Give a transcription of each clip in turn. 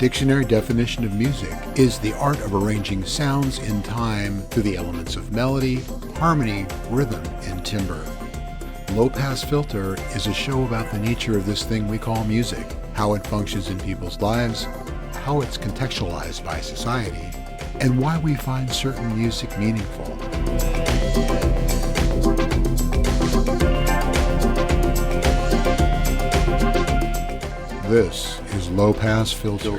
dictionary definition of music is the art of arranging sounds in time through the elements of melody, harmony, rhythm, and timbre. Low Pass Filter is a show about the nature of this thing we call music, how it functions in people's lives, how it's contextualized by society, and why we find certain music meaningful. This is Low Pass Filter.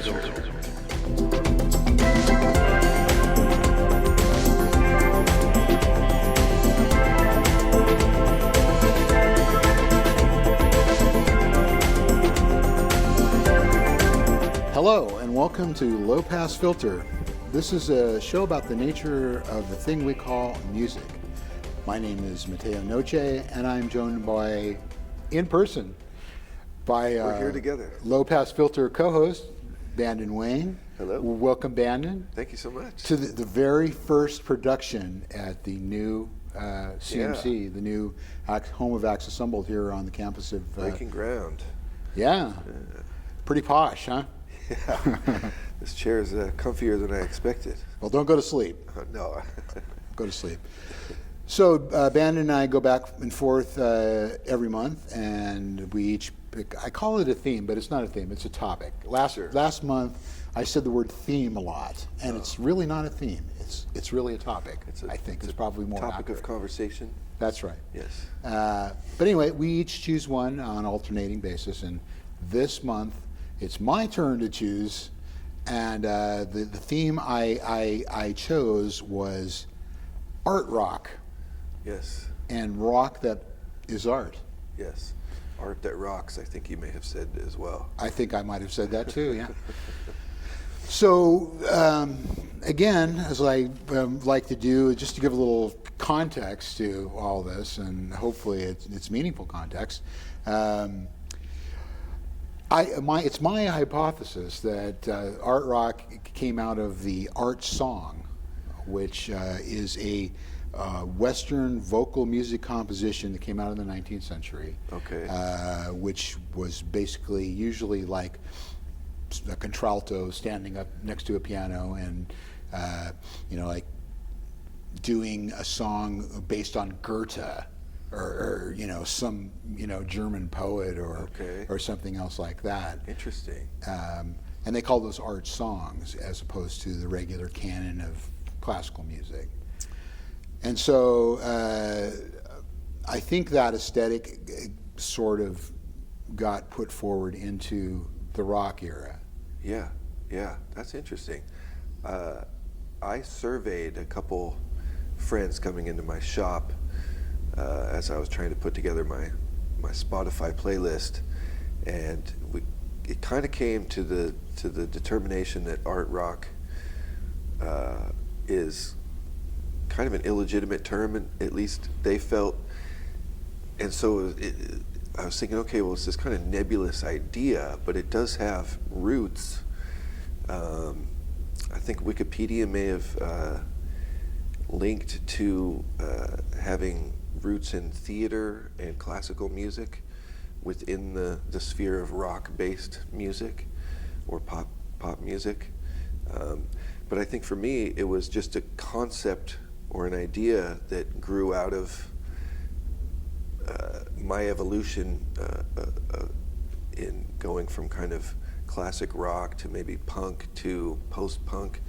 Hello, and welcome to Low Pass Filter. This is a show about the nature of the thing we call music. My name is Mateo Noche, and I'm joined by, in person, by we're here together. Low Pass Filter co-host, Bandon Wayne. Hello. Welcome, Bandon. Thank you so much. To the very first production at the new CMC, the new home of Axis Humboldt here on the campus of... Breaking ground. Yeah. Pretty posh, huh? Yeah. This chair is comfier than I expected. Well, don't go to sleep. No. Go to sleep. So Bandon and I go back and forth every month, and we each pick, I call it a theme, but it's not a theme, it's a topic. Last month, I said the word theme a lot, and it's really not a theme. It's really a topic. I think it's probably more topic accurate. Of conversation. That's right. Yes. But anyway, we each choose one on an alternating basis, and this month, it's my turn to choose, and the theme I chose was art rock. Yes. And rock that is art. Yes. Art that rocks, I think you may have said as well. I think I might have said that too, yeah. So, again, as I like to do, just to give a little context to all this, and hopefully it's meaningful context, it's my hypothesis that art rock came out of the art song, which is a Western vocal music composition that came out in the 19th century. Okay. Which was basically usually like a contralto standing up next to a piano and, like doing a song based on Goethe or some, German poet or something else like that. Interesting. And they call those art songs as opposed to the regular canon of classical music. And so I think that aesthetic sort of got put forward into the rock era. Yeah, that's interesting. I surveyed a couple friends coming into my shop as I was trying to put together my Spotify playlist, and it kind of came to the determination that art rock is kind of an illegitimate term, at least they felt. And so I was thinking, okay, well, it's this kind of nebulous idea, but it does have roots. I think Wikipedia may have linked to having roots in theater and classical music within the sphere of rock-based music or pop music. But I think for me, it was just a concept or an idea that grew out of my evolution in going from kind of classic rock to maybe punk to post-punk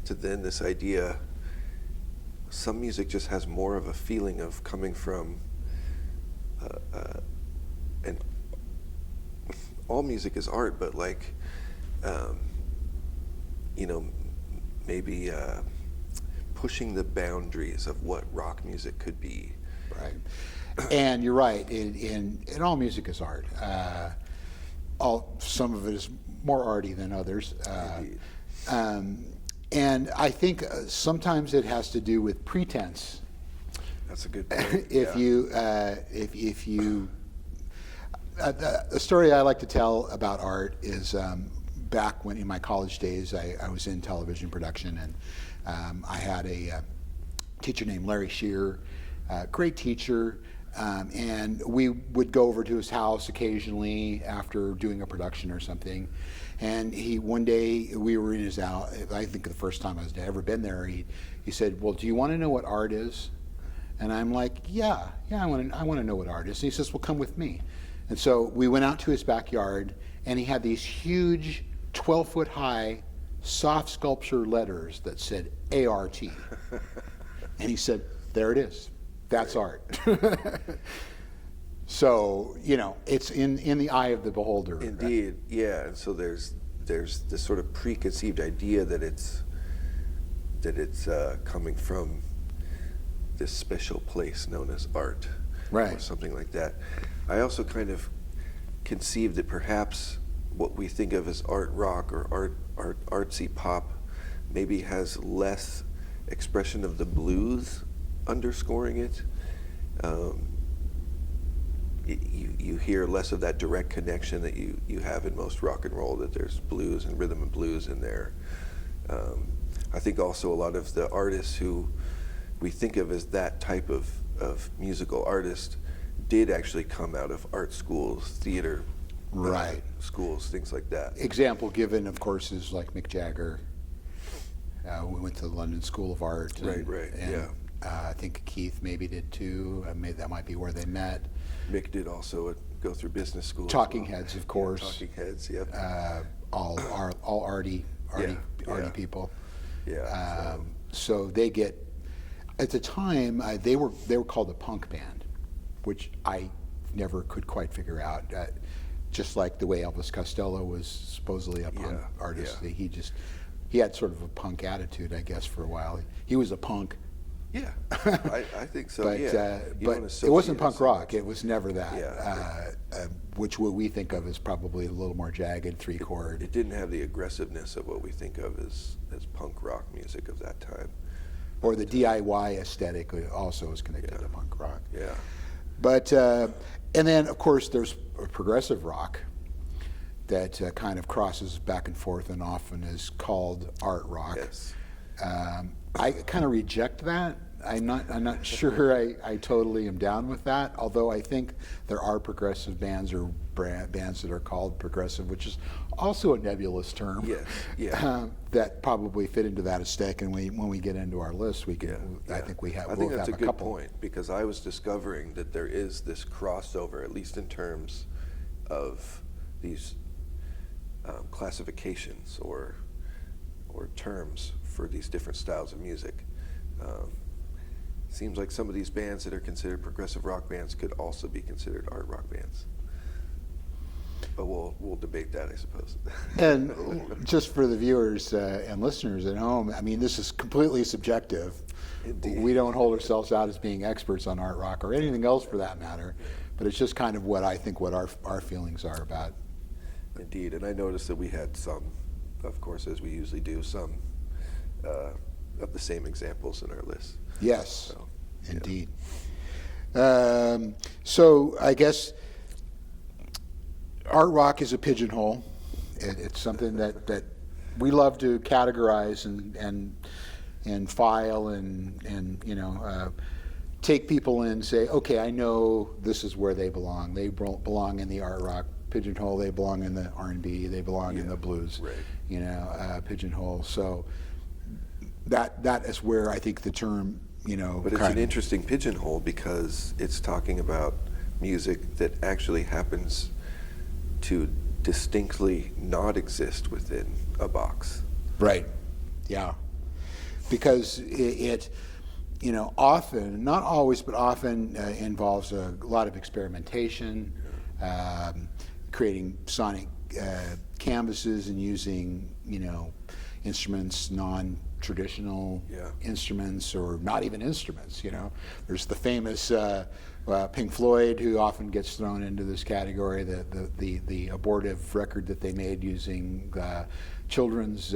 to then this idea, some music just has more of a feeling of coming from, and all music is art, but like, maybe pushing the boundaries of what rock music could be. Right. And you're right, in all music is art. Some of it is more arty than others. And I think sometimes it has to do with pretense. That's a good point. If you, the story I like to tell about art is back when in my college days, I was in television production, and I had a teacher named Larry Shearer, great teacher, And we would go over to his house occasionally after doing a production or something. And one day we were in his house, I think the first time I was ever been there, he said, well, do you want to know what art is? And I'm like, yeah, I want to know what art is. And he says, well, come with me. And so we went out to his backyard, and he had these huge 12-foot high soft sculpture letters that said ART. And he said, there it is. That's art. So, it's in the eye of the beholder. Indeed, right? Yeah. And so there's this sort of preconceived idea that it's coming from this special place known as art, right, or something like that. I also kind of conceived that perhaps what we think of as art rock or artsy pop maybe has less expression of the blues underscoring it. You hear less of that direct connection that you have in most rock and roll, that there's blues and rhythm and blues in there. I think also a lot of the artists who we think of as that type of musical artist did actually come out of art schools, theater right, schools, things like that. Example given, of course, is like Mick Jagger. We went to the London School of Art. Right, and, yeah. I think Keith maybe did too. That might be where they met. Mick did also go through business school. Talking Heads, of course. Yeah, Talking Heads, yep. All arty people. Yeah. So they get, at the time, they were called a punk band, which I never could quite figure out. Just like the way Elvis Costello was supposedly a punk artist, he had sort of a punk attitude, I guess, for a while. He was a punk. Yeah, I think so. But, but it wasn't punk rock. It was never that. Yeah, which what we think of as probably a little more jagged 3-chord. It didn't have the aggressiveness of what we think of as punk rock music of that time. Or the DIY aesthetic also is connected to punk rock. Yeah. But and then of course there's progressive rock that kind of crosses back and forth and often is called art rock. Yes. I kind of reject that. I'm not sure I totally am down with that, although I think there are progressive bands or bands that are called progressive, which is also a nebulous term. Yes. Yeah. That probably fit into that aesthetic, and when we get into our list, we can. Yeah. I think we have. I think that's a good point, because I was discovering that there is this crossover, at least in terms of these classifications or terms for these different styles of music. Seems like some of these bands that are considered progressive rock bands could also be considered art rock bands. But we'll debate that, I suppose. And just for the viewers and listeners at home, I mean, this is completely subjective. Indeed. We don't hold ourselves out as being experts on art rock or anything else for that matter, but it's just kind of what I think what our feelings are about. Indeed, and I noticed that we had some, of course, as we usually do, some of the same examples in our list. Yes, so, indeed. So I guess art rock is a pigeonhole. It's something that we love to categorize and file and take people in and say, okay, I know this is where they belong. They belong in the art rock pigeonhole. They belong in the R&B. They belong in the blues. Right. Pigeonhole. So that is where I think the term, But it's an interesting pigeonhole because it's talking about music that actually happens to distinctly not exist within a box. Right. Yeah. Because it often, not always, but often involves a lot of experimentation, creating sonic canvases and using, instruments, non-traditional instruments, or not even instruments. There's the famous Pink Floyd, who often gets thrown into this category, the abortive record that they made using children's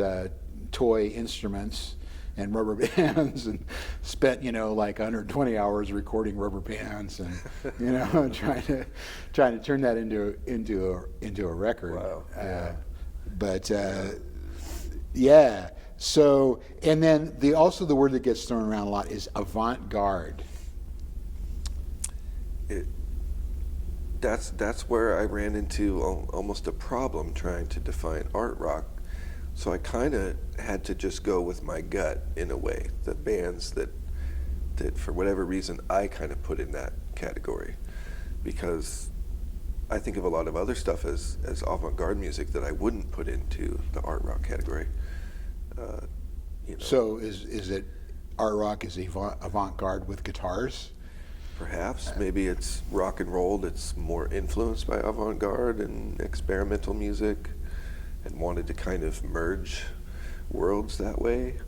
toy instruments and rubber bands, and spent like 120 hours recording rubber bands, and trying to turn that into a record. Wow. But yeah. So, and then the word that gets thrown around a lot is avant-garde. it that's where I ran into almost a problem trying to define art rock. So I kind of had to just go with my gut in a way. The bands that for whatever reason I kind of put in that category, because I think of a lot of other stuff as avant-garde music that I wouldn't put into the art rock category. So is it art rock is avant-garde with guitars? Perhaps. Maybe it's rock and roll that's more influenced by avant-garde and experimental music and wanted to kind of merge worlds that way.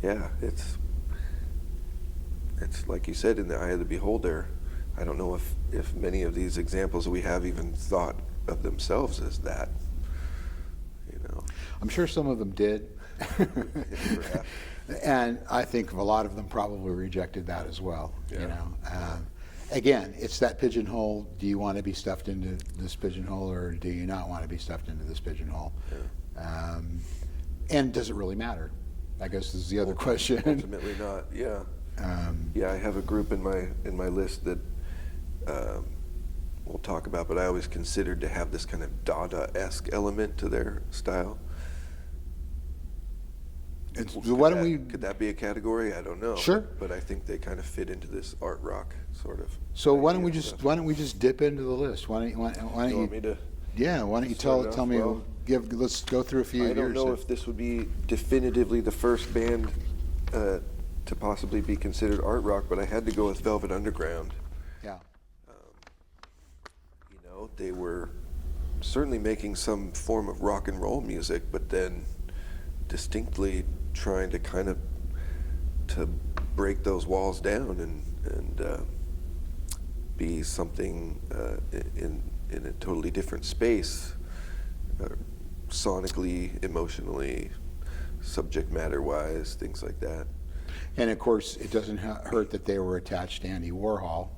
Yeah, it's like you said, in the eye of the beholder. I don't know if many of these examples we have even thought of themselves as that. I'm sure some of them did. And I think a lot of them probably rejected that as well. Again, it's that pigeonhole. Do you want to be stuffed into this pigeonhole, or do you not want to be stuffed into this pigeonhole? And does it really matter? I guess is the other question. Ultimately not. Yeah. I have a group in my list that we'll talk about, but I always considered to have this kind of Dada-esque element to their style. Could that be a category? I don't know. Sure. But I think they kind of fit into this art rock sort of. So why don't we just dip into the list? Why don't you want me to? Yeah. Why don't you tell me? Well, let's go through a few. I don't know if this would be definitively the first band to possibly be considered art rock, but I had to go with Velvet Underground. Yeah. They were certainly making some form of rock and roll music, but then distinctly trying to kind of to break those walls down and be something in a totally different space, sonically, emotionally, subject matter wise, things like that. And of course, it doesn't hurt that they were attached to Andy Warhol.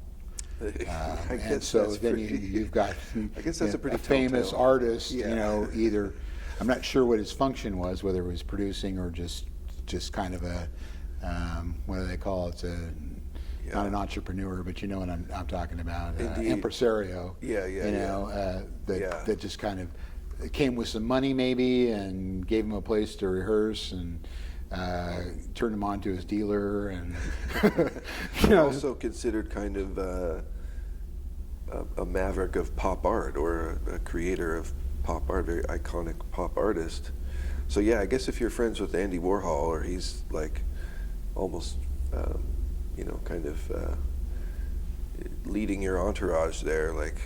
And so then you've got I guess that's a pretty famous artist. Yeah. Either I'm not sure what his function was, whether it was producing or just kind of a what do they call it? Not an entrepreneur, but you know what I'm talking about. Impresario. That just kind of came with some money maybe and gave him a place to rehearse and turned him on to his dealer and also considered kind of a maverick of pop art, or a creator of pop art, very iconic pop artist. So yeah, I guess if you're friends with Andy Warhol, or he's like almost kind of leading your entourage there, like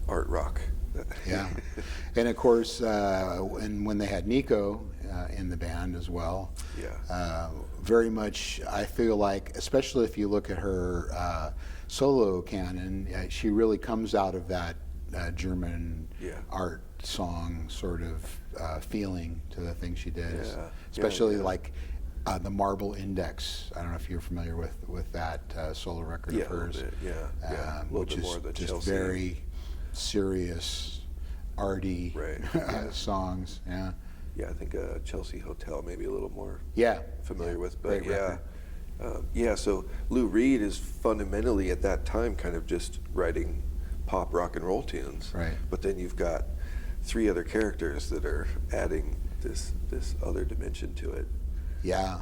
art rock. Yeah. And of course, and when they had Nico in the band as well, very much I feel like, especially if you look at her solo canon, she really comes out of that German art song sort of feeling to the things she did, especially like the Marble Index. I don't know if you're familiar with that solo record of hers, which is just Chelsea. Very serious, arty songs. Yeah, I think Chelsea Hotel maybe a little more familiar with, but so Lou Reed is fundamentally at that time kind of just writing pop rock and roll tunes, right? But then you've got three other characters that are adding this other dimension to it. Yeah,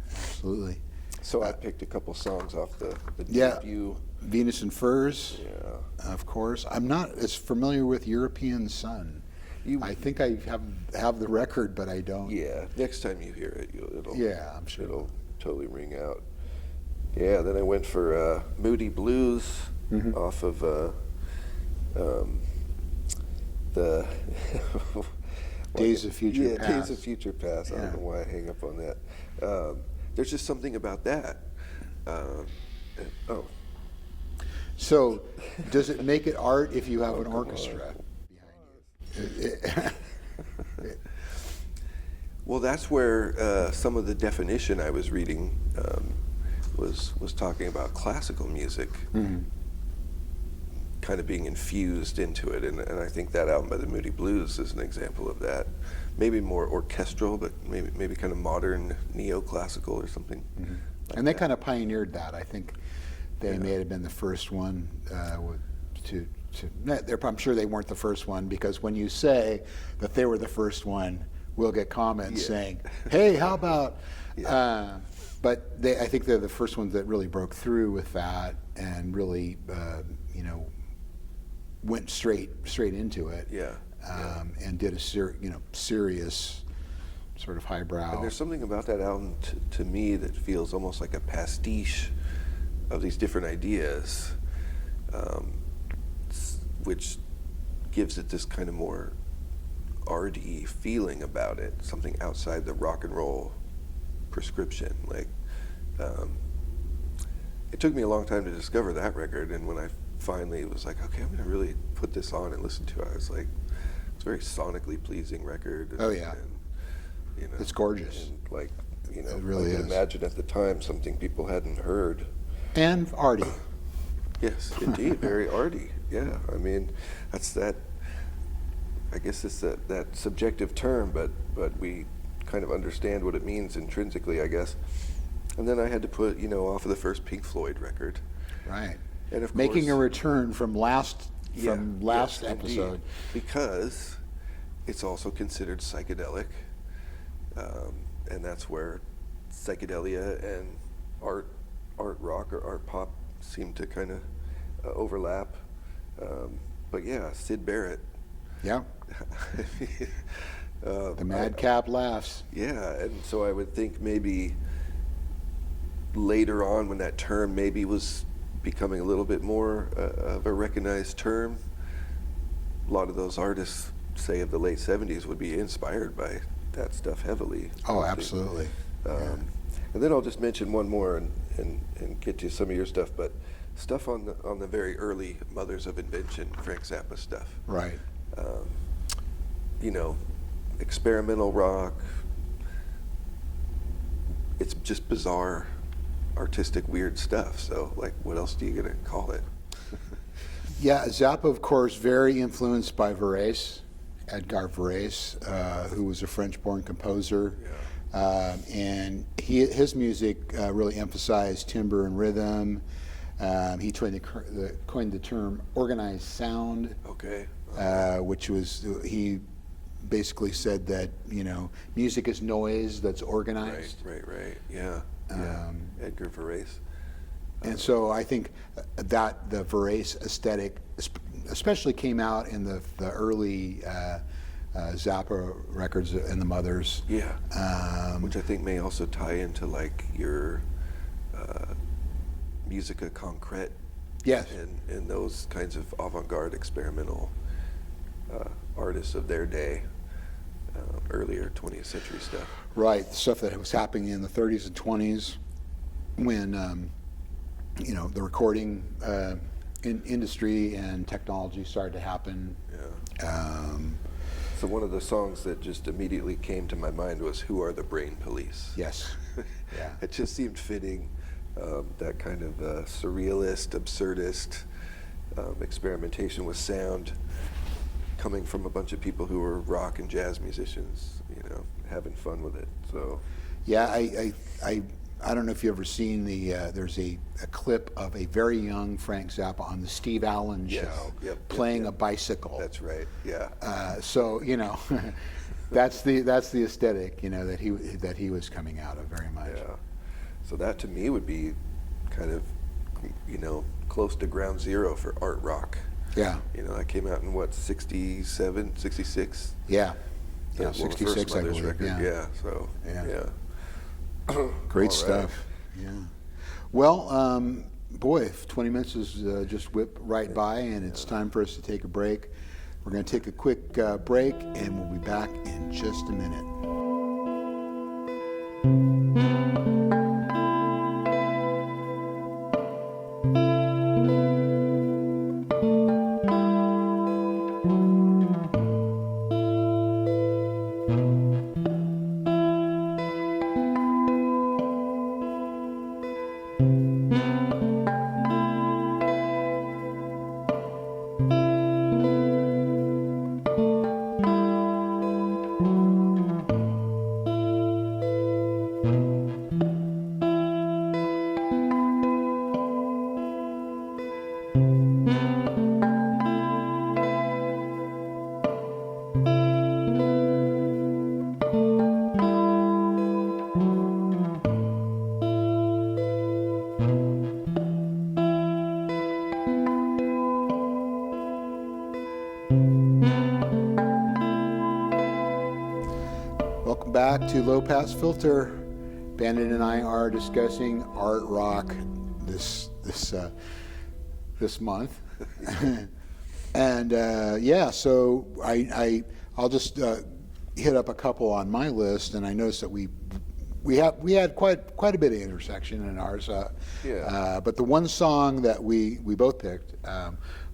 absolutely. So I picked a couple songs off the debut. Venus and Furs, of course. I'm not as familiar with European Sun. I think I have the record, but I don't. Yeah, next time you hear it, I'm sure it'll totally ring out. Yeah, then I went for Moody Blues off of the Days of Future Past. Days of Future Past. I don't know why I hang up on that. There's just something about that. So, does it make it art if you have an orchestra behind you? Well, that's where some of the definition I was reading was talking about classical music kind of being infused into it, and I think that album by the Moody Blues is an example of that. Maybe more orchestral, but maybe kind of modern neoclassical or something. Like and they kind of pioneered that. I think They may have been the first one to. I'm sure they weren't the first one, because when you say that they were the first one, we'll get comments saying, "Hey, how about?" But I think they're the first ones that really broke through with that and really, went straight into it. And did a serious sort of highbrow. And there's something about that album to me that feels almost like a pastiche of these different ideas, which gives it this kind of more arty feeling about it, something outside the rock and roll prescription. Like, it took me a long time to discover that record, and when I finally was like, okay, I'm going to really put this on and listen to it, I was like, it's a very sonically pleasing record. And, and, it's gorgeous. And like, it really I could imagine at the time something people hadn't heard. And arty. Yes, indeed, very arty. Yeah, I mean, that's that. I guess it's that subjective term, but we kind of understand what it means intrinsically, I guess. And then I had to put, off of the first Pink Floyd record. Right. And of making course, a return from last episode. Indeed, because it's also considered psychedelic, and that's where psychedelia and art rock or art pop seem to kind of overlap. But yeah, Syd Barrett. Yeah. The madcap laughs. Yeah, and so I would think maybe later on, when that term maybe was becoming a little bit more of a recognized term, a lot of those artists, say of the late 70s, would be inspired by that stuff heavily. Oh, absolutely. And then I'll just mention one more and get to some of your stuff, but stuff on the very early Mothers of Invention, Frank Zappa stuff. Right. Experimental rock. It's just bizarre, artistic, weird stuff. So, like, what else do you gonna call it? Yeah, Zappa, of course, very influenced by Varese, Edgar Varese, who was a French-born composer. Yeah. And his music really emphasized timbre and rhythm. He coined the term organized sound. Okay. Which was, he basically said that, music is noise that's organized. Right. Yeah. Edgar Varese. And so I think that the Varese aesthetic especially came out in the early Zappa records and the Mothers. Yeah. Which I think may also tie into like your musica concrete. Yes. And those kinds of avant-garde experimental artists of their day, earlier 20th century stuff. Right, stuff that was happening in the 30s and 20s when, the recording industry and technology started to happen. Yeah. So one of the songs that just immediately came to my mind was "Who Are the Brain Police?" Yes. Yeah. It just seemed fitting, that kind of surrealist, absurdist experimentation with sound, coming from a bunch of people who were rock and jazz musicians, having fun with it. So, yeah, I don't know if you've ever seen there's a clip of a very young Frank Zappa on the Steve Allen show playing a bicycle. That's right. Yeah. So that's the aesthetic that he was coming out of very much. Yeah. So that to me would be kind of close to ground zero for art rock. Yeah. That came out in what, 67, 66? Yeah. Yeah, 66, I believe. Record. Yeah. So, yeah. Great stuff. Yeah. Well, boy, 20 minutes has just whipped right by, and it's time for us to take a break. We're going to take a quick break, and we'll be back in just a minute. back to Low Pass Filter. Bandon and I are discussing art rock this month, and so I'll just hit up a couple on my list, and I noticed that we had quite a bit of intersection in ours. But the one song that we both picked,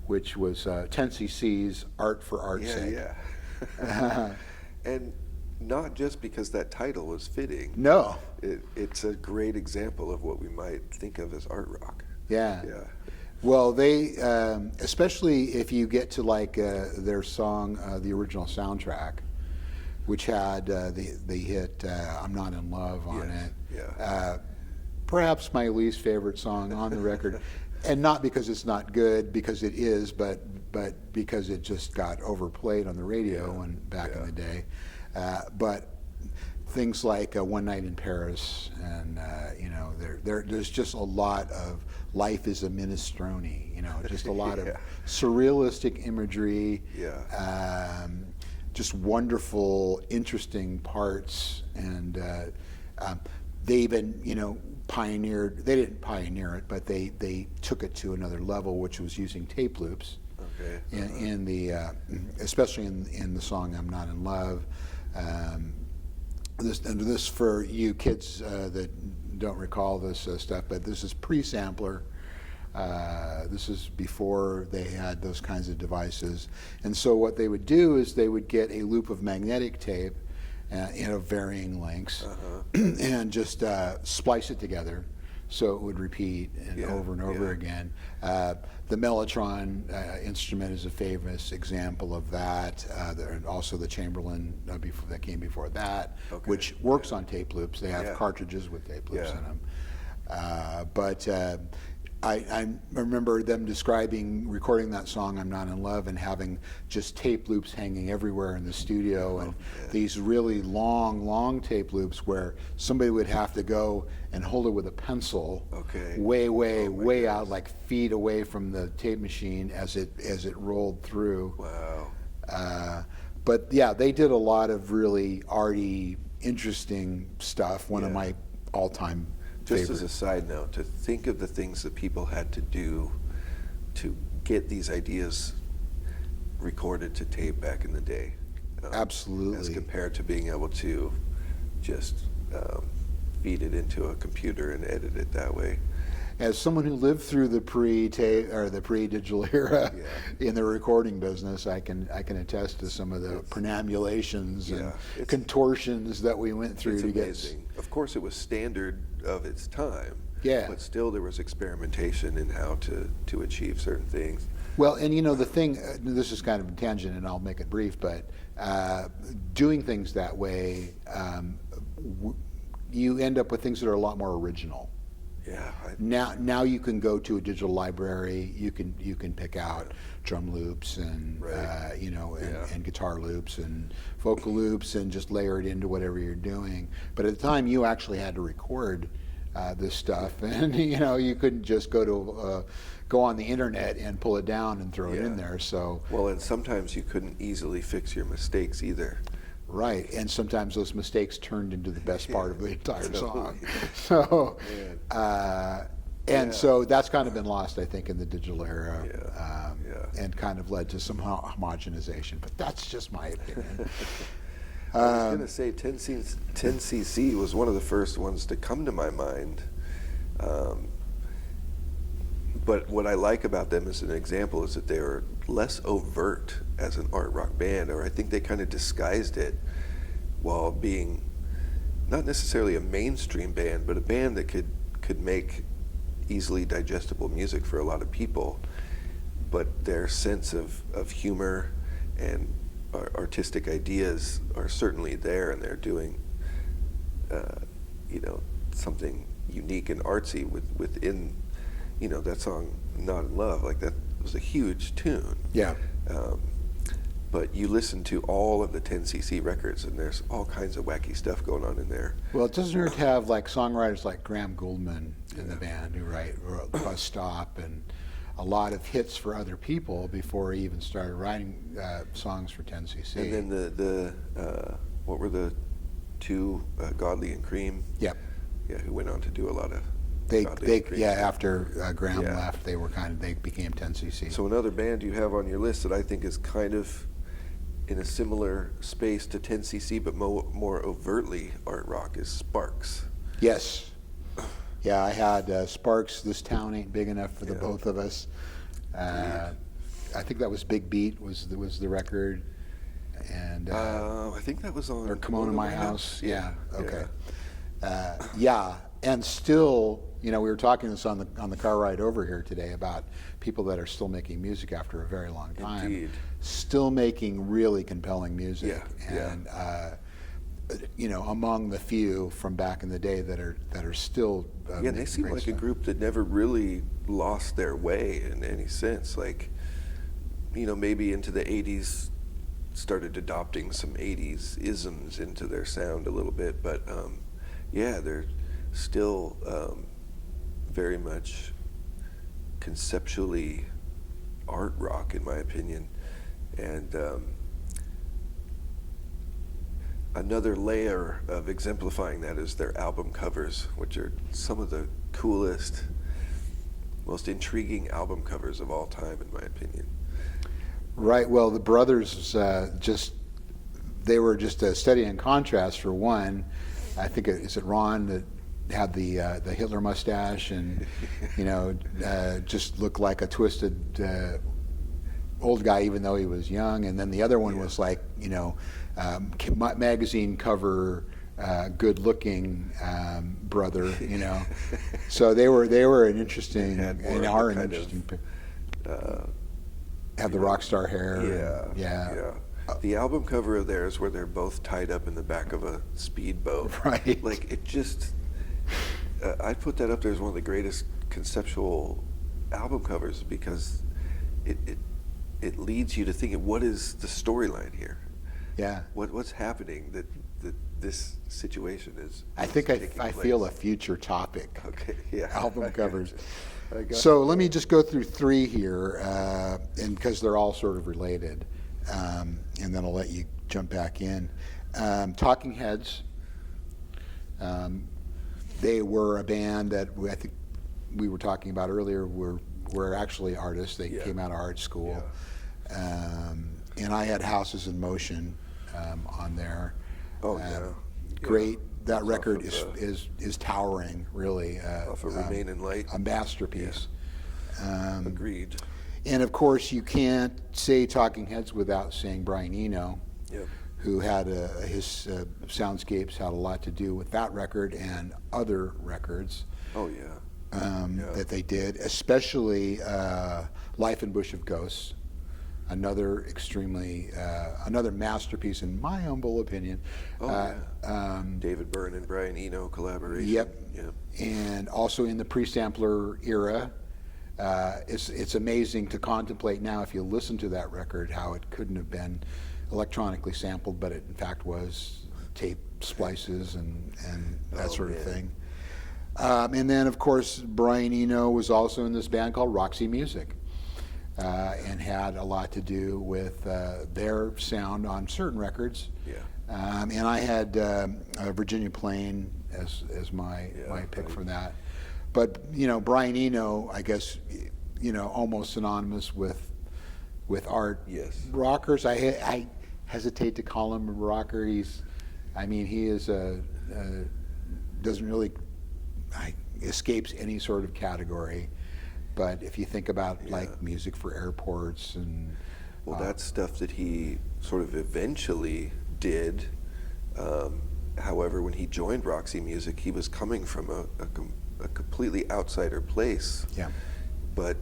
which was 10cc's "Art for Art's Sake." Yeah. And not just because that title was fitting. No. It's a great example of what we might think of as art rock. Yeah. Yeah. Well, they, especially if you get to like their song, the original soundtrack, which had the hit "I'm Not in Love" on it. Yeah. Perhaps my least favorite song on the record, and not because it's not good, because it is, but because it just got overplayed on the radio back in the day. But things like "One Night in Paris," and there's just a lot of life is a minestrone. Just a lot of surrealistic imagery. Yeah. Just wonderful, interesting parts, and they even pioneered. They didn't pioneer it, but they took it to another level, which was using tape loops. Okay. In the especially in the song "I'm Not in Love." This for you kids that don't recall this stuff, but this is pre-sampler. This is before they had those kinds of devices, and so what they would do is they would get a loop of magnetic tape in varying lengths, and just splice it together so it would repeat over and over again. The Mellotron instrument is a famous example of that, and also the Chamberlain that came before that, which works on tape loops. They have cartridges with tape loops in them. But I remember them recording that song "I'm Not in Love" and having just tape loops hanging everywhere in the studio, and these really long tape loops where somebody would have to go and hold it with a pencil, way out, like feet away from the tape machine as it rolled through. Wow. But yeah, they did a lot of really arty, interesting stuff. One of my all-time Just favorite. as a side note, to think of the things that people had to do to get these ideas recorded to tape back in the day. Absolutely. As compared to being able to just feed it into a computer and edit it that way. As someone who lived through the pre-tape or the pre-digital era in the recording business, I can attest to some of the prenamulations and contortions that we went through to amazing. Of course, it was standard of its time. Yeah. But still, there was experimentation in how to achieve certain things. Well, and the thing, this is kind of a tangent, and I'll make it brief, but doing things that way, you end up with things that are a lot more original. Yeah. Now you can go to a digital library. You can pick out drum loops and and guitar loops and vocal loops and just layer it into whatever you're doing. But at the time, you actually had to record this stuff, and you couldn't just go on the internet and pull it down and throw it in there. So and sometimes you couldn't easily fix your mistakes either. Right, and sometimes those mistakes turned into the best part of the entire song. So, so that's kind of been lost, I think, in the digital era, and kind of led to some homogenization. But that's just my opinion. I was going to say 10cc was one of the first ones to come to my mind. But what I like about them as an example is that they were less overt as an art rock band, or I think they kind of disguised it while being not necessarily a mainstream band, but a band that could make easily digestible music for a lot of people. But their sense of humor and artistic ideas are certainly there, and they're doing something unique and artsy within that song "Not in Love." Like, that was a huge tune. Yeah. But you listen to all of the 10cc records, and there's all kinds of wacky stuff going on in there. Well, it doesn't hurt to have like songwriters like Graham Gouldman in the band who wrote Bus Stop and a lot of hits for other people before he even started writing songs for 10cc. And then the what were the to Godley and Cream. Yep. Yeah, who went on to do a lot of They Godley and Cream stuff. after Graham Yeah. left, they became 10cc. So another band you have on your list that I think is kind of in a similar space to 10cc, but more overtly art rock, is Sparks. Yes. Yeah, I had Sparks. This town ain't big enough for the Yeah. both of us. I think that was Big Beat was the record, and I think that was on or Come On to My House. Yeah. Okay. Yeah. Yeah, and still, we were talking this on the car ride over here today about people that are still making music after a very long time. Indeed. Still making really compelling music. Yeah, And among the few from back in the day that are still Yeah, they seem like a group that never really lost their way in any sense. Like, maybe into the 80s started adopting some 80s isms into their sound a little bit, but yeah, they're still very much conceptually art rock, in my opinion. And another layer of exemplifying that is their album covers, which are some of the coolest, most intriguing album covers of all time, in my opinion. Right. Well, the brothers they were just a study in contrast. For one, I think is it Ron that had the Hitler mustache and just looked like a twisted old guy, even though he was young. And then the other one was like magazine cover, good looking brother. So they were an interesting have the rock star hair. Yeah. The album cover of theirs where they're both tied up in the back of a speedboat. Right. Like, it just, I put that up there as one of the greatest conceptual album covers because it leads you to thinking, what is the storyline here? Yeah. What's happening that this situation is? I think I feel a future topic. Okay. Yeah. Album covers. So let me just go through three here, and because they're all sort of related, and then I'll let you jump back in. Talking Heads. They were a band that I think we were talking about earlier. Were actually artists. They came out of art school, and I had Houses in Motion on there. Great. That record is towering, really. Off of Remain in Light. A masterpiece. Yeah. Agreed. And of course, you can't say Talking Heads without saying Brian Eno, who had his soundscapes had a lot to do with that record and other records. That they did, especially Life in Bush of Ghosts. Another another masterpiece in my humble opinion. David Byrne and Brian Eno collaboration. Yep. And also in the pre-sampler era, it's amazing to contemplate now if you listen to that record how it couldn't have been electronically sampled, but it in fact was tape splices and that sort of thing. And then of course Brian Eno was also in this band called Roxy Music. And had a lot to do with their sound on certain records. And I had Virginia Plain as my pick for that. But Brian Eno, I guess, almost synonymous with art. Yes. Rockers, I hesitate to call him a rocker. He is doesn't really escapes any sort of category. But if you think about like music for airports and that's stuff that he sort of eventually did. However, when he joined Roxy Music, he was coming from a completely outsider place. Yeah. But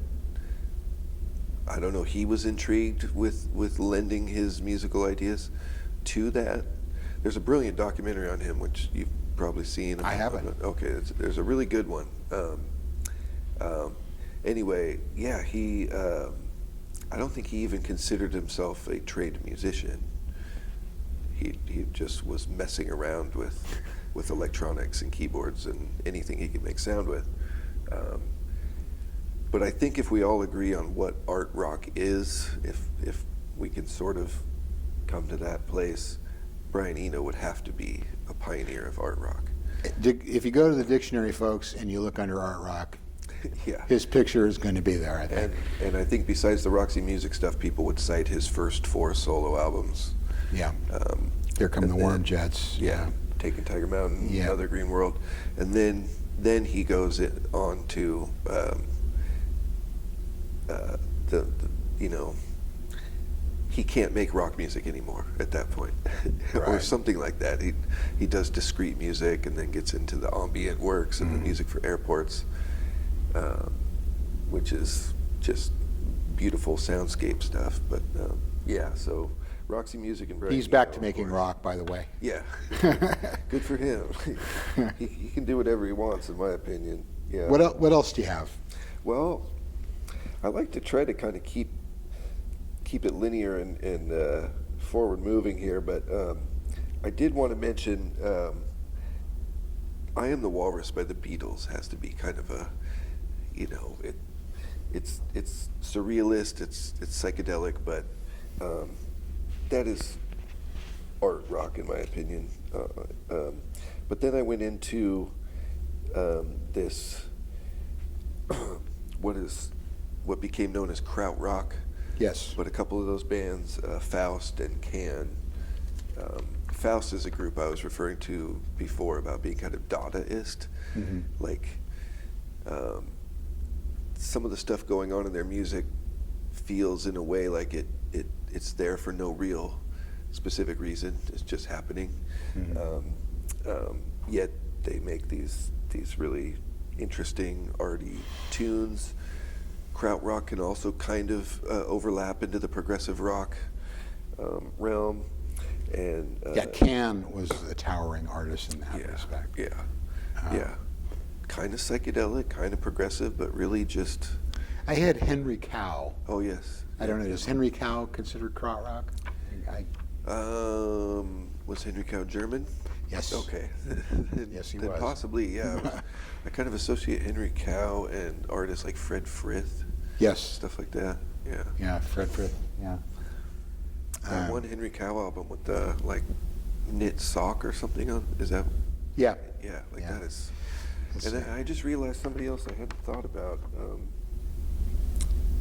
I don't know. He was intrigued with lending his musical ideas to that. There's a brilliant documentary on him, which you've probably seen. I haven't. Okay, there's a really good one. Anyway, he. I don't think he even considered himself a trained musician. He just was messing around with electronics and keyboards and anything he could make sound with. But I think if we all agree on what art rock is, if we can sort of come to that place, Brian Eno would have to be a pioneer of art rock. If you go to the dictionary, folks, and you look under art rock, Yeah. his picture is going to be there, I think. And I think besides the Roxy Music stuff, people would cite his first 4 solo albums. Yeah. Here Come the Warm Jets. Yeah. Taking Tiger Mountain, Yeah. Another Green World. And then he goes on to the you know, he can't make rock music anymore at that point. Or Right. something like that. He does discrete music and then gets into the ambient works and the music for airports, which is just beautiful soundscape stuff. But yeah, so Roxy Music and Brian He's back Eno, to of making course. rock, by the way. Yeah. Good for him. He can do whatever he wants, in my opinion. Yeah. What else do you have? Well, I like to try to kind of keep it linear and forward moving here, but I did want to mention I Am the Walrus by the Beatles has to be kind of a, you know, it's surrealist, it's psychedelic, but that is art rock in my opinion. But then I went into this what became known as krautrock. Yes. But a couple of those bands, Faust and Can. Faust is a group I was referring to before about being kind of Dadaist. Mm-hmm. Like some of the stuff going on in their music feels in a way like it's there for no real specific reason. It's just happening. Mm-hmm. Yet they make these really interesting, arty tunes. Krautrock can also kind of overlap into the progressive rock realm. And Can was a towering artist in that respect. Yeah, yeah. Kind of psychedelic, kind of progressive, but really just... I had Henry Cow. Oh, yes. I don't know, is Henry Cow considered krautrock? Was Henry Cow German? Yes. Okay. Yes, he then was. Possibly, yeah. I kind of associate Henry Cow and artists like Fred Frith. Yes. Stuff like that, yeah. Yeah, Fred Frith, yeah. That one Henry Cow album with the, like, knit sock or something on, is that? Yeah. Yeah, like Yeah. that is... Let's And see. I just realized somebody else I hadn't thought about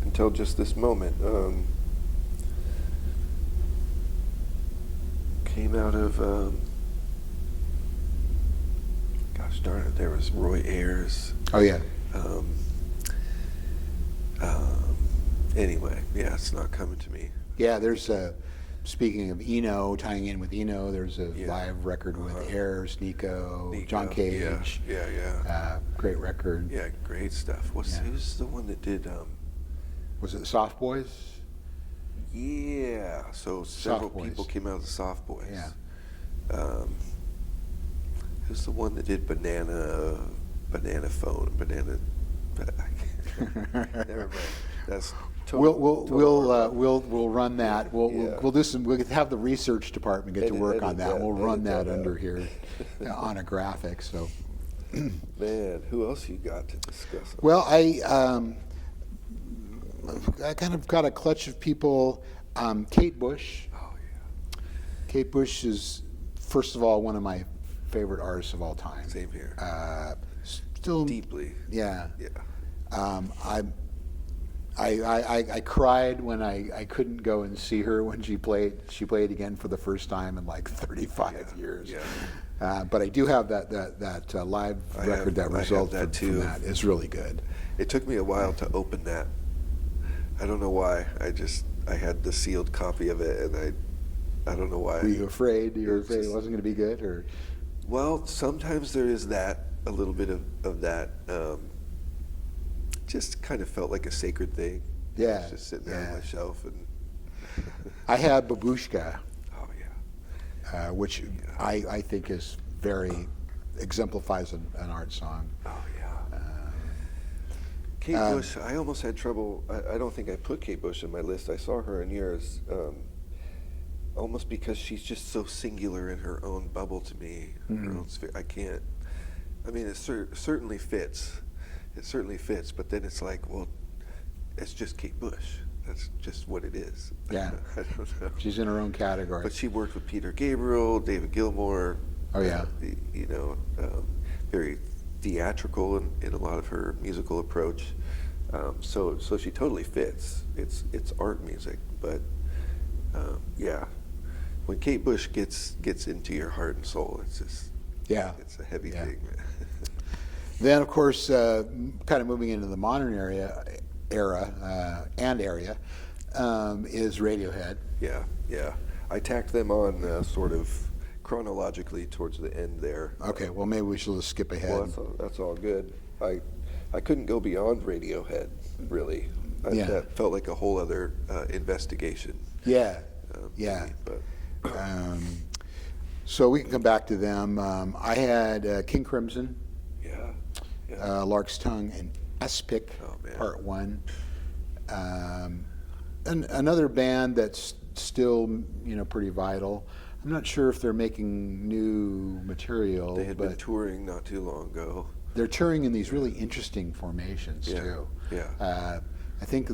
until just this moment. Came out of, gosh darn it, there was Roy Ayers. Oh, yeah. Anyway, yeah, it's not coming to me. Yeah, there's speaking of Eno, tying in with Eno, there's a Yeah. live record with Ayers, Nico, John Nico, Cage. Yeah. Great record. Yeah, great stuff. Who's the one that did, Was it the Soft Boys? yeah, so several Soft Boys. people came out of the Soft Boys. Yeah. Who's the one that did Banana Phone, never mind. That's We'll run that. Yeah. We'll do some. We'll have the research department get to work on that. We'll run that out. under here on a graphic. So, Man, who else you got to discuss? well, I kind of got a clutch of people. Kate Bush. Oh yeah. Kate Bush is, first of all, one of my favorite artists of all time. Same here. Still Deeply. Yeah. Yeah. I cried when I couldn't go and see her when she played. She played again for the first time in like 35 years. Yeah. But I do have that live record that resulted from that. It's really good. It took me a while to open that. I don't know why. I had the sealed copy of it, and I don't know why. Were you afraid? You were afraid it wasn't going to be good, or? Well, sometimes there is that, a little bit of that. Just kind of felt like a sacred thing. Yeah. It was just sitting there on my shelf, and I had Babushka, oh yeah. which I think is very exemplifies an art song. Oh yeah. Kate Bush, I almost had trouble. I don't think I put Kate Bush on my list. I saw her in yours, almost because she's just so singular in her own bubble to me. Her own sphere. I can't. I mean, it certainly fits. It certainly fits, but then it's like, well, it's just Kate Bush. that's just what it is. Yeah. I don't know. She's in her own category. But she worked with Peter Gabriel, David Gilmour. Oh, yeah. Very theatrical in a lot of her musical approach. So she totally fits. It's art music, but when Kate Bush gets into your heart and soul, it's just it's a heavy thing. Then, of course, kind of moving into the modern era is Radiohead. Yeah. I tacked them on sort of chronologically towards the end there. Okay, well, maybe we should just skip ahead. Well, that's all good. I couldn't go beyond Radiohead, really. That felt like a whole other investigation. Yeah. But So we can come back to them. I had King Crimson, Lark's Tongue, and Aspic, Part 1. And another band that's still, pretty vital. I'm not sure if they're making new material. They had been touring not too long ago. They're touring in these really interesting formations too. Yeah. I think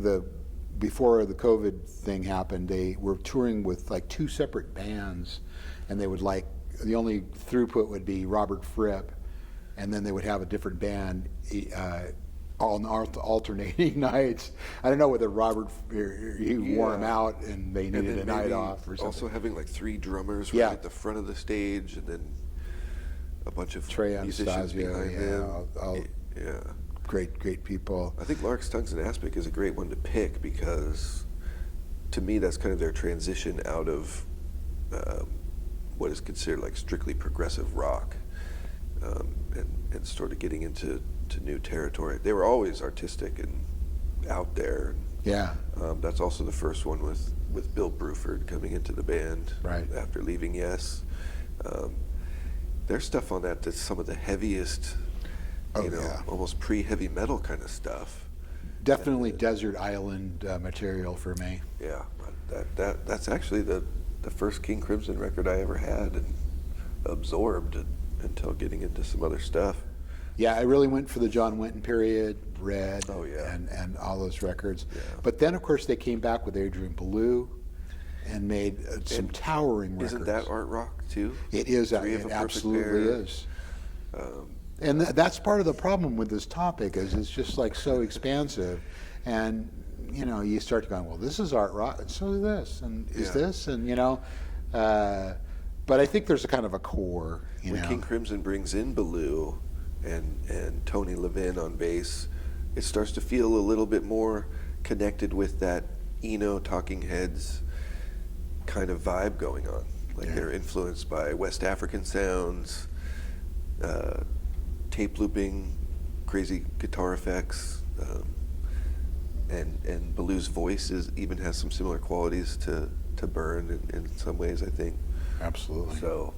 before the COVID thing happened, they were touring with like 2 separate bands, and they would the only throughput would be Robert Fripp, and then they would have a different band on alternating nights. I don't know whether Robert wore him out and they needed a night off or something. Also having like 3 drummers right at the front of the stage, and then a bunch of musicians behind them. Great people. I think Lark's Tongues and Aspic is a great one to pick because, to me, that's kind of their transition out of what is considered like strictly progressive rock, and sort of getting into new territory. They were always artistic and out there. Yeah. That's also the first one with Bill Bruford coming into the band after leaving Yes. There's stuff on that's some of the heaviest, almost pre-heavy metal kind of stuff. Definitely desert island material for me. Yeah, that's actually the first King Crimson record I ever had and absorbed until getting into some other stuff. Yeah, I really went for the John Wetton period, Red, and all those records. Yeah. But then, of course, they came back with Adrian Belew and made some towering records. Isn't that art rock, too? It is. It absolutely is. And that's part of the problem with this topic is it's just like so expansive. And, you start going, well, this is art rock, and so is this, and is this, and, but I think there's a kind of a core, When King Crimson brings in Belew and Tony Levin on bass, it starts to feel a little bit more connected with that Eno, Talking Heads kind of vibe going on. Like they're influenced by West African sounds, tape looping, crazy guitar effects, and Belew's voice even has some similar qualities to Byrne in some ways, I think. Absolutely. So,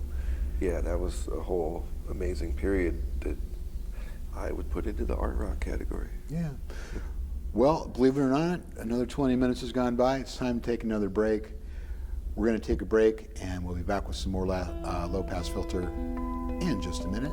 that was a whole amazing period that I would put into the art rock category. Yeah. Well, believe it or not, another 20 minutes has gone by. It's time to take another break. We're going to take a break, and we'll be back with some more Low Pass Filter in just a minute.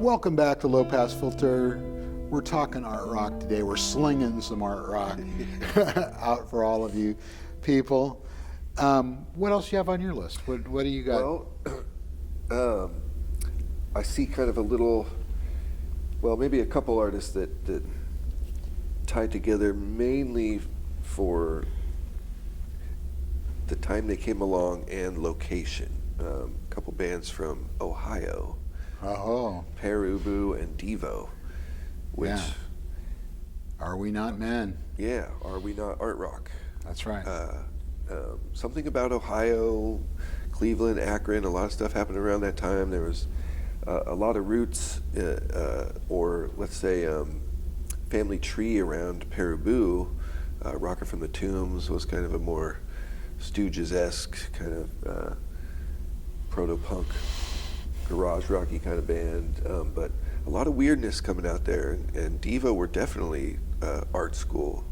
Welcome back to Low Pass Filter. We're talking art rock today. We're slinging some art rock out for all of you people. What else do you have on your list? What do you got? Well, I see kind of maybe a couple artists that tie together mainly for the time they came along and location. A couple bands from Ohio, Perubu and Devo, which, yeah. Are We Not Men? yeah, Are We Not Art Rock? That's right. Something about Ohio, Cleveland, Akron, a lot of stuff happened around that time. There was a lot of roots, or let's say family tree around Perubu. Rocker from the Tombs was kind of a more Stooges-esque kind of proto-punk, garage rocky kind of band, but a lot of weirdness coming out there, and Devo were definitely art school.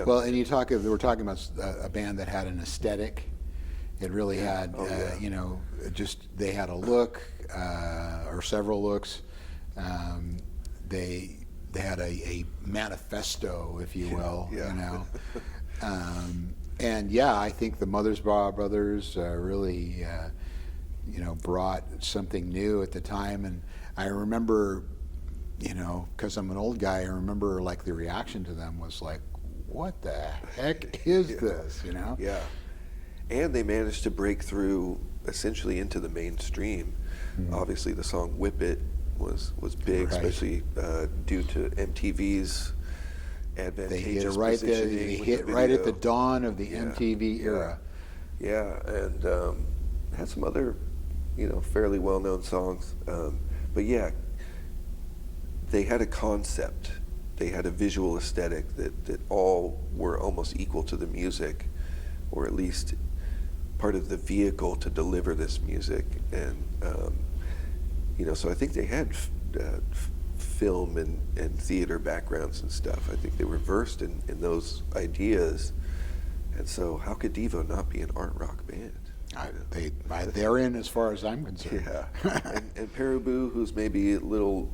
Well, and we're talking about a band that had an aesthetic. It really had, you know, just they had a look, or several looks. They had a manifesto, if you will, you know. And yeah, I think the Mothersbaugh brothers really, you know, brought something new at the time. And I remember, you know, because I'm an old guy, I remember like the reaction to them was like, what the heck is this, you know? Yeah. And they managed to break through essentially into the mainstream. Obviously, the song "Whip It" was big, right, especially due to MTV's advantageous positioning. They hit right at the dawn of the MTV era. Yeah, and had some other, you know, fairly well-known songs. But yeah, they had a concept. They had a visual aesthetic that all were almost equal to the music, or at least part of the vehicle to deliver this music. And you know, so I think they had film and theater backgrounds and stuff. I think they were versed in those ideas. And so how could Devo not be an art rock band? They're in as far as I'm concerned. Yeah. and Perubu, who's maybe a little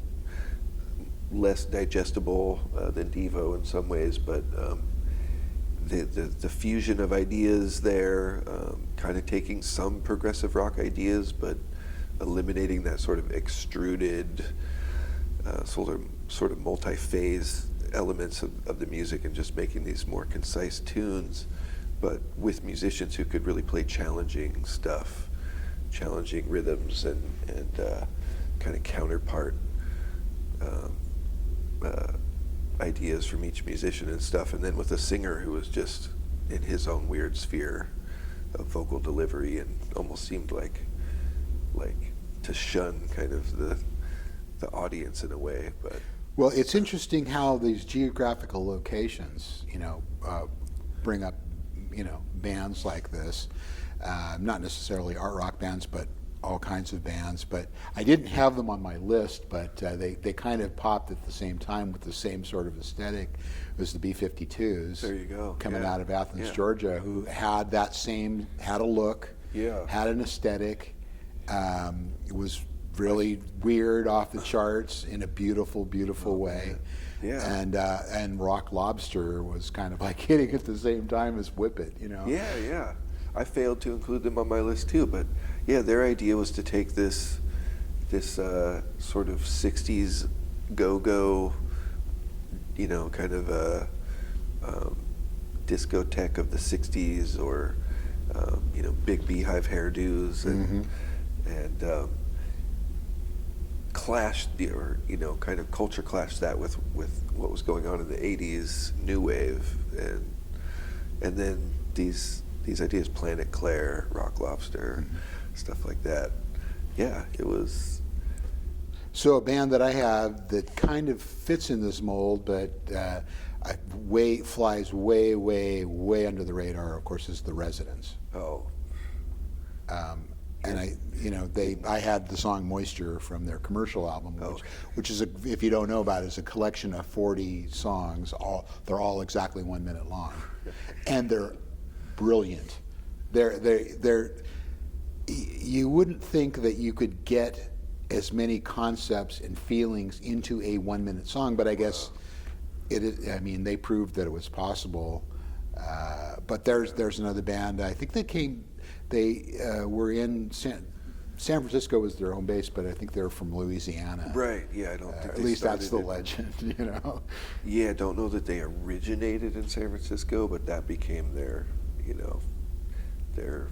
less digestible than Devo in some ways, but the fusion of ideas there, kind of taking some progressive rock ideas, but eliminating that sort of extruded, sort of multi-phase elements of the music, and just making these more concise tunes, but with musicians who could really play challenging stuff, challenging rhythms, and kind of counterpart ideas from each musician and stuff, and then with a singer who was just in his own weird sphere of vocal delivery, and almost seemed like to shun kind of the audience in a way. But well, it's interesting how these geographical locations, you know, bring up, you know, bands like this, not necessarily art rock bands, but all kinds of bands. But I didn't have them on my list, but they kind of popped at the same time with the same sort of aesthetic. It was the B-52s. There you go. Coming out of Athens, Georgia, who had had a look, had an aesthetic. It was really weird, off the charts, in a beautiful, beautiful way. Man. Yeah. And Rock Lobster was kind of like hitting at the same time as Whip It, you know. Yeah. I failed to include them on my list too, but yeah, their idea was to take this sort of 60s go-go, you know, kind of discotheque of the 60s, or you know, big beehive hairdos, and clashed, or you know, kind of culture clashed that with what was going on in the 80s new wave, and then these ideas, Planet Claire, Rock Lobster, stuff like that. Yeah, it was. So a band that I have that kind of fits in this mold, but flies way, way, way under the radar, of course, is the Residents. Oh. And I had the song "Moisture" from their commercial album, which is, if you don't know about it, is a collection of 40 songs. They're all exactly 1 minute long, and they're brilliant. You wouldn't think that you could get as many concepts and feelings into a 1 minute song, but I guess it is. I mean, they proved that it was possible. But there's another band. I think they were in San Francisco was their home base, but I think they're from Louisiana. Right. Yeah, I don't think at least that's the legend, you know. Yeah, I don't know that they originated in San Francisco, but that became their their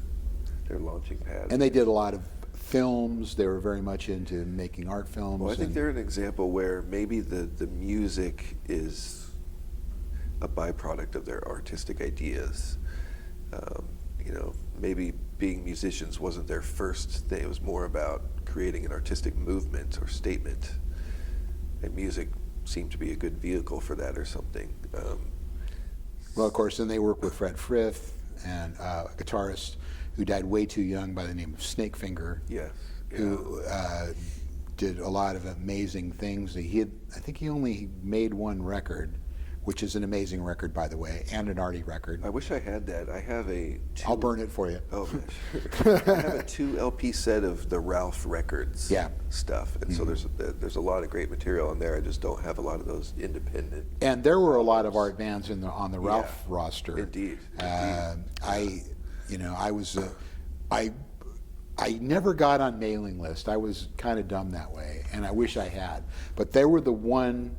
launching pad. And they did a lot of films. They were very much into making art films. Well, I think they're an example where maybe the music is a byproduct of their artistic ideas. Maybe being musicians wasn't their first thing. It was more about creating an artistic movement or statement. And music seemed to be a good vehicle for that or something. Well, of course, then they worked with Frith and a guitarist who died way too young by the name of Snakefinger. Yes. Yeah. Who did a lot of amazing things. I think he only made one record, which is an amazing record, by the way, and an arty record. I wish I had that. I have I'll burn it for you. Oh, sure. I have a 2 LP set of the Ralph Records stuff, and so there's a lot of great material on there. I just don't have a lot of those independent. And there were a lot of art bands on the Ralph roster. Indeed. I never got on mailing list. I was kind of dumb that way, and I wish I had. But they were the one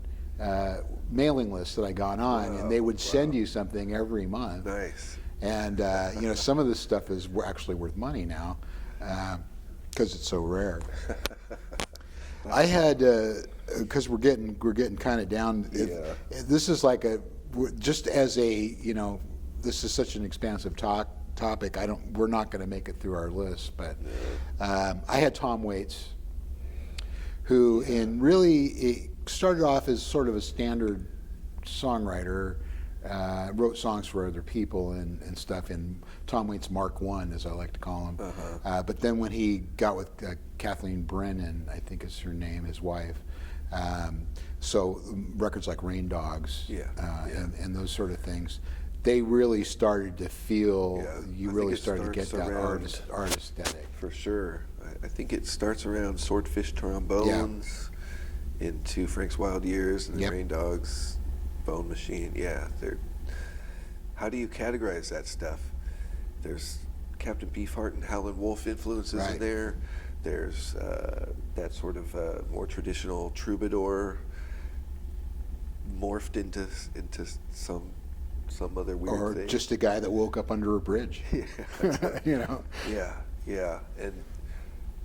mailing list that I got on, and they would send you something every month. Nice. And some of this stuff is actually worth money now because it's so rare. I had because we're getting kind of down. This is like this is such an expansive topic. We're not going to make it through our list, but I had Tom Waits, who it started off as sort of a standard songwriter, wrote songs for other people and stuff in Tom Waits Mark I, as I like to call him. But then when he got with Kathleen Brennan, I think is her name, his wife, so records like Rain Dogs and those sort of things, they really started to feel, you really started to get that art aesthetic. For sure. I think it starts around Swordfish Trombones into Frank's Wild Years and then Rain Dogs, Bone Machine. How do you categorize that stuff? There's Captain Beefheart and Howlin' Wolf influences in there. There's that sort of more traditional troubadour morphed into some other weird thing. Or just a guy that woke up under a bridge.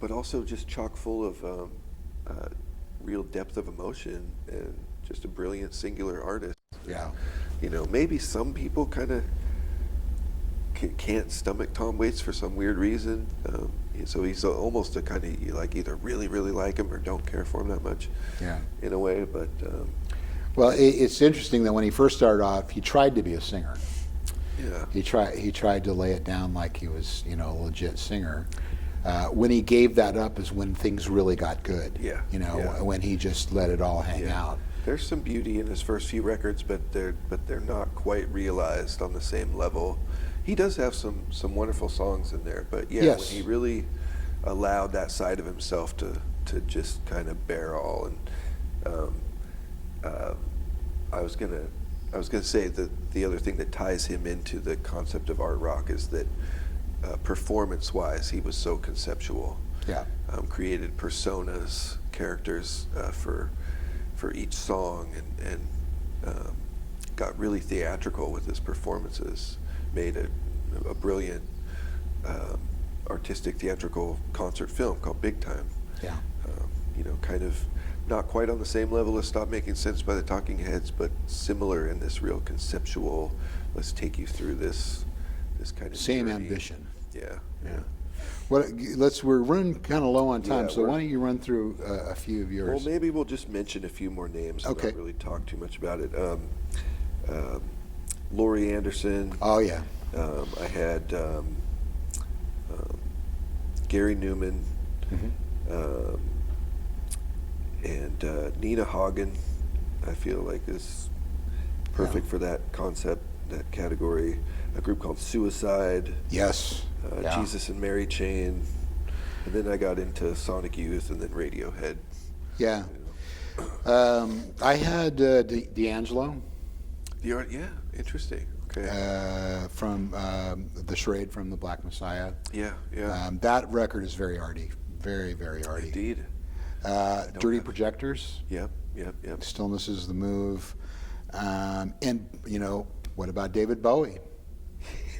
But also just chock full of real depth of emotion and just a brilliant singular artist. Maybe some people kind of can't stomach Tom Waits for some weird reason. So he's almost a kind of, you like either really, really like him or don't care for him that much. In a way, but. Well, it's interesting that when he first started off, he tried to be a singer. He tried to lay it down like he was, a legit singer. When he gave that up is when things really got good. When he just let it all hang out. There's some beauty in his first few records, but they're not quite realized on the same level. He does have some wonderful songs in there, but when he really allowed that side of himself to just kind of bear all. And I was gonna say that the other thing that ties him into the concept of art rock is that performance-wise, he was so conceptual. Created personas, characters for each song, and got really theatrical with his performances. Made a brilliant artistic theatrical concert film called Big Time. Kind of not quite on the same level as Stop Making Sense by the Talking Heads, but similar in this real conceptual, let's take you through this kind of same journey. Ambition. Well, we're running kind of low on time, so why don't you run through a few of yours? Well, maybe we'll just mention a few more names. Okay. Not really talk too much about it. Laurie Anderson. Oh yeah. I had Gary Newman. And Nina Hagen, I feel like is perfect for that concept, that category. A group called Suicide. Jesus and Mary Chain. And then I got into Sonic Youth and then Radiohead. I had D'Angelo. Interesting. Okay. From the Charade from the Black Messiah. Yeah. That record is very arty. Very, very arty. Indeed. Dirty Projectors. Yep. Stillness is the Move. And what about David Bowie?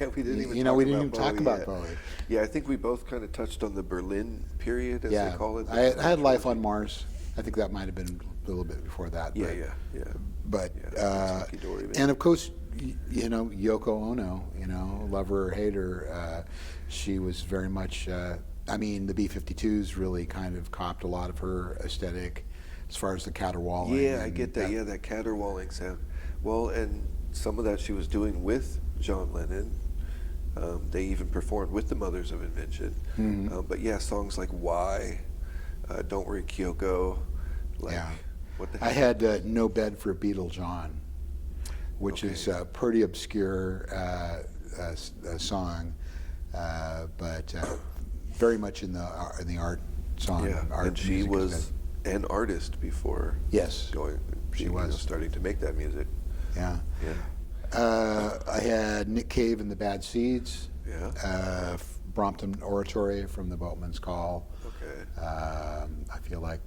Yeah, we didn't even. We didn't even talk about Bowie. Yeah, I think we both kind of touched on the Berlin period, as they call it. I had Life on Mars. I think that might have been a little bit before that. Yeah. But Dory, and of course, Yoko Ono. Love her or hate her, she was very much. The B-52s really kind of copped a lot of her aesthetic, as far as the caterwauling. Yeah, I get that. That caterwauling sound. Well, and some of that she was doing with John Lennon. They even performed with the Mothers of Invention. Mm-hmm. But yeah, songs like Why, Don't Worry Kyoko. What the heck? I had No Bed for Beetle John, which is a pretty obscure song, but very much in the art song. Yeah, art and she was an artist before. Yes, she was starting to make that music. Yeah. I had Nick Cave and the Bad Seeds. Yeah. Brompton Oratory from the Boatman's Call. Okay. I feel like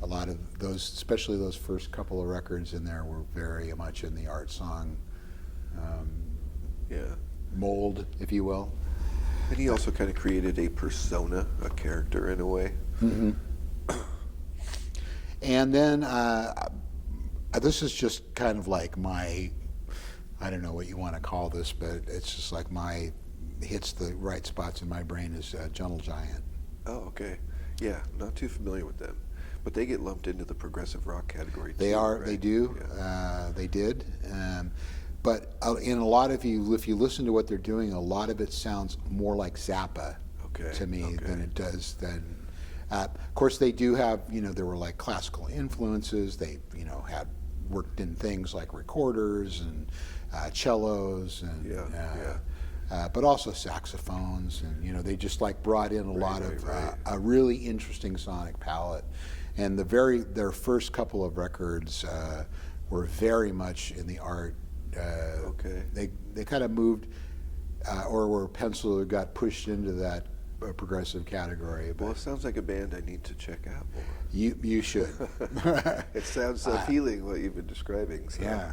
a lot of those, especially those first couple of records in there, were very much in the art song mold, if you will. And he also kind of created a persona, a character in a way. Mm-hmm. And then this is just kind of like my, I don't know what you want to call this, but it's just like hits the right spots in my brain is Gentle Giant. Oh, okay. Yeah, not too familiar with them. But they get lumped into the progressive rock category too. They are, right? they do. Yeah. They did. But in a lot of if you listen to what they're doing, a lot of it sounds more like Zappa to me than it does of course, they do have, there were like classical influences. They, had worked in things like recorders and cellos and but also saxophones, and they just like brought in a lot of a really interesting sonic palette. And their first couple of records were very much in the art. They kind of moved or were penciled or got pushed into that progressive category. Well, it sounds like a band I need to check out more. You should. It sounds appealing what you've been describing. So. Yeah.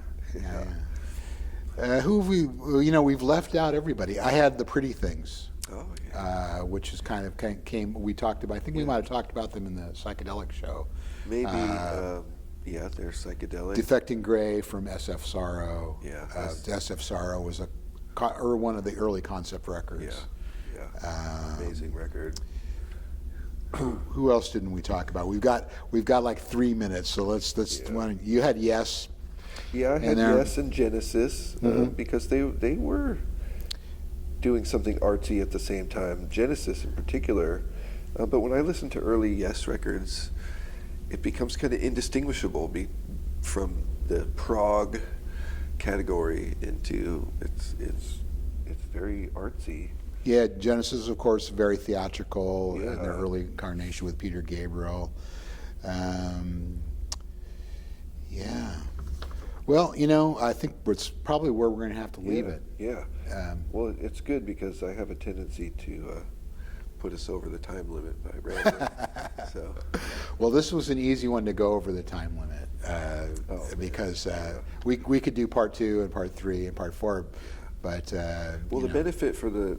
Who have we've left out everybody. I had the Pretty Things. Oh, yeah. Which is kind of came. We talked about. I think we might have talked about them in the psychedelic show. Maybe. They're psychedelic. Defecting Gray from SF Sorrow. Yeah. SF Sorrow was one of the early concept records. Yeah. Amazing record. Who else didn't we talk about? We've got like 3 minutes, so let's. You had Yes. Yeah, I had Yes and Genesis because they were doing something artsy at the same time. Genesis in particular, but when I listen to early Yes records, it becomes kind of indistinguishable from the prog category into it's very artsy. Yeah, Genesis, of course, very theatrical in their early incarnation with Peter Gabriel. Well, I think it's probably where we're going to have to leave it. Yeah. Well, it's good because I have a tendency to put us over the time limit by rambling. So. Well, this was an easy one to go over the time limit because we could do part 2 and part 3 and part 4. But the benefit for the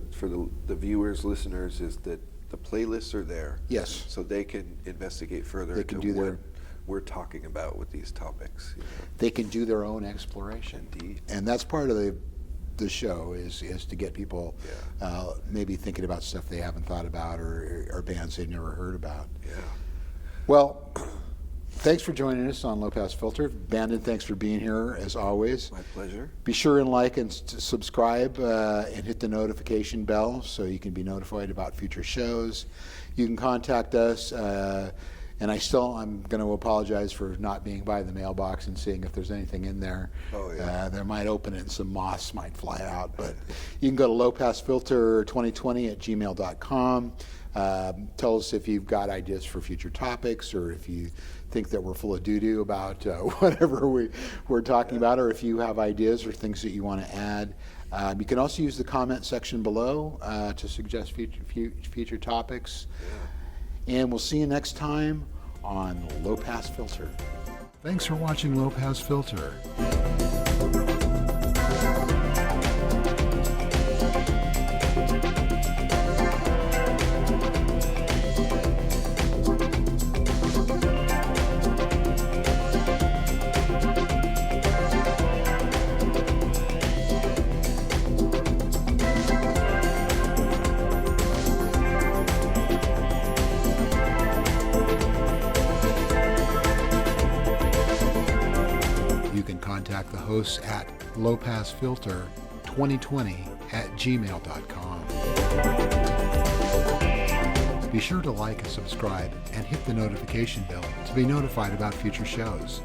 viewers, listeners, is that the playlists are there. Yes. So they can investigate further into what we're talking about with these topics. They can do their own exploration. Indeed. And that's part of the show is to get people maybe thinking about stuff they haven't thought about or bands they've never heard about. Yeah. Well. Thanks for joining us on Low Pass Filter. Bandon, thanks for being here, as always. My pleasure. Be sure and like and subscribe and hit the notification bell so you can be notified about future shows. You can contact us, and I'm going to apologize for not being by the mailbox and seeing if there's anything in there. Oh, yeah. There might open it and some moths might fly out. But you can go to lowpassfilter2020@gmail.com. Tell us if you've got ideas for future topics, or if you think that we're full of doo-doo about whatever we're talking about, or if you have ideas or things that you want to add. You can also use the comment section below to suggest future topics. Yeah. And we'll see you next time on Low Pass Filter. Thanks for watching Low Pass Filter. hosts at lowpassfilter2020@gmail.com. Be sure to like and subscribe and hit the notification bell to be notified about future shows.